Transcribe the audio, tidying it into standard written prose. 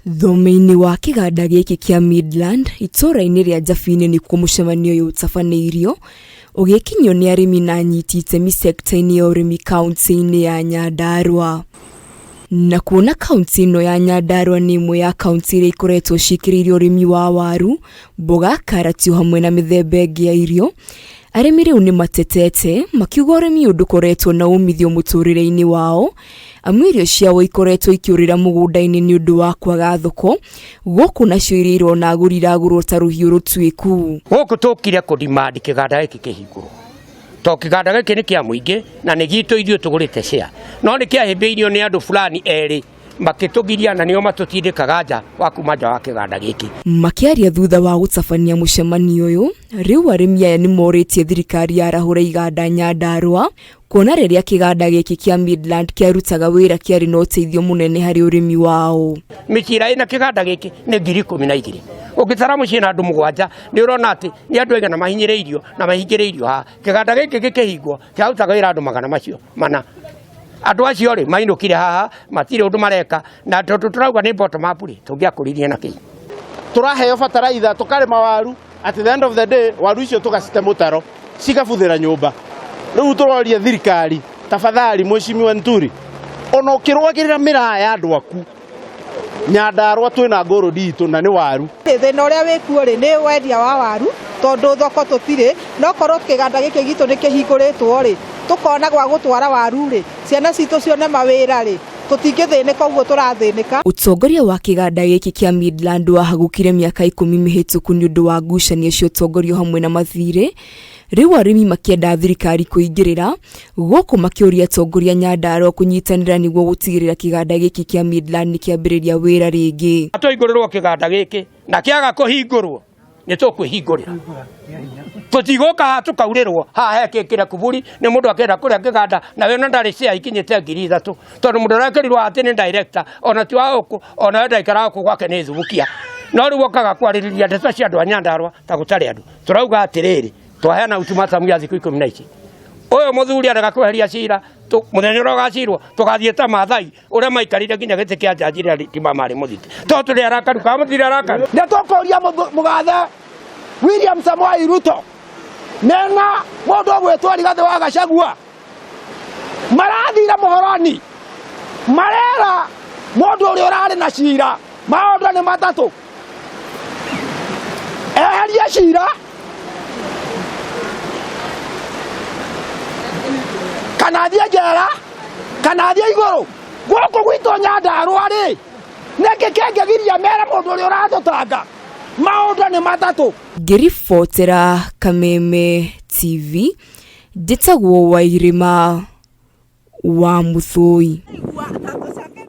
Thome-inĩ wa kĩganda gĩkĩ kĩa Midland itũra-inĩ rĩa Njabine nĩ kuo mũcemanio ũyũ ũtabanĩirio ũgĩkinyio nĩ arĩmi na anyiti itemi sector-inĩ ya ũrĩmi kaunti-inĩ ya Nyandarua. Na kuona kaunti ĩno ya Nyandarua nĩ ĩmwe ya kaunti iria ikoretwo ciĩkĩrĩire ũrĩmi wa waru, mboga, karati hamwe na mĩthemba ĩngĩ ya irio, arĩmi rĩu nĩ matetete makiuga ũrĩmi ũndũ ũkoretwo na umithio mũtũrĩre-inĩ wao, amu irio ciao ikoretwo ikĩũrĩra mũgũnda-inĩ nĩ ũndũ wa kwaga thoko, gũkũ nacio iria irona agũri iragũrwo ta rũhiũ rũtuĩku. Gũkũ tũkire kũdimandi kĩganda gĩkĩ kĩhingũrwo, to kĩganda gĩkĩ nĩ kĩa mũingĩ na nĩ gitũ ithuĩ tũgũrĩte share, no nĩ kĩahĩmbĩirio nĩ andũ fulani erĩ makĩtũgiria na nĩo matũtindĩkaga nja wa kuma nja wa kĩganda gĩkĩ. Makĩaria thutha wa gũtabania mũcemanio ũyũ, rĩu arĩmi aya nĩ morĩtie thirikari yarahũra iganda Nyandarua, kuona rĩrĩa kĩganda gĩkĩ kĩa Midland kĩarutaga wĩra kĩarĩ na ũteithio mũnene harĩ ũrĩmi wao. Mĩcira ĩna kĩganda gĩkĩ nĩ 12,000. Ũngĩtara mũciĩ na andũ 7 nĩ ũrona atĩ nĩ andũ aigana mahinyĩrĩirio na mahingĩrĩirio haha. Kĩganda gĩkĩ gĩkĩhingwo kĩarutaga wĩra andũ 400. Andũ acio rĩ mainũkire haha matirĩ ũndũ mareka, na tũrauga nĩ bottom up rĩ tũngĩakũrithia na kĩĩ. Tũraheo bataraitha tũkarĩma waru, at the end of the day waru icio tũgacite mũtaro cigabuthĩra nyũmba. Rĩu tũroria thirikari tafadhali Mheshimiwa Nturi, ona ũkĩrũagĩrĩra mĩraa ya andũ aku Nyandarua twĩna ngũrũdi itũ na nĩ waru. Thĩna ũrĩa wĩkuo rĩ nĩ wendia wa waru, tondũ thoko tũtirĩ, no korwo kĩganda gĩkĩ gitũ nĩ kĩhingũrĩtwo rĩ tukona gwa gũtwara waru rĩ ciana citũ cione mawĩra rĩ tũtingĩthĩnĩka ũguo tũrathĩnĩka. Ũtongoria wa kĩganda gĩkĩ kĩa Midland wahagũkire mĩaka 10 mĩhĩtũku nĩ ũndũ wa ngucanio cia ũtongoria hamwe na mathirĩ. Rĩu arĩmi makĩenda thirikari kũingĩrĩra, gũkũ makĩũria atongoria Nyandarua kũnyitanĩra nĩguo gũtigĩrĩra kĩganda gĩkĩ kĩa Midland nĩ kĩambĩrĩria wĩra rĩngĩ. Tũhingũrĩrwo kĩganda gĩkĩ na kĩaga kũhingũrwo nĩ tũkwĩhingũrĩra. Tũtigũka tũkaurĩrwo haha hekĩkĩra kuburi nĩ mũndũ akenda kũrĩa kĩganda na wena ndarĩ share ikinyĩte 3,000, tondũ mũndũ arekĩrirwo atĩ nĩ director ona ti wa ũkũ ona ndaikara gũkũ gwake nĩ thubukia. No rĩu okaga kwarĩrĩria ndeto cia andũ a Nyandarua ta gũtarĩ andũ. Tũrauga atĩrĩrĩ twaheana ultimatum ya thikũ 12. Ũyũ mũthuri arega kweheria cira mũthenya ũrĩa ũgacirwo tũgathiĩ ta Maathai ũrĩa maikarire nginya gĩtĩ kĩa jaji rĩrĩa tima marĩ mũthiti. To tũrĩ arakaru ka mũthiri arakaru. Nĩ tũkũria mũgathe William Samoei Ruto mena mũndũ ũgwĩtwo Rigathĩ wa Gachagua marathire mũhoroni marera mũndũ ũrĩa ũrarĩ na cira maũndũ nĩ matatũ eherie cira kana thiĩ njera kana thiĩ igũrũ. Gũkũ gwitũ Nyandarua rĩ nĩkĩ kĩngĩgiria mere mũndũ ũrĩa ũratũtanga maũndũ nĩ matatũ. Ngĩribotera Kameme TV, njĩtagwo Wairĩma wa Mũthũi.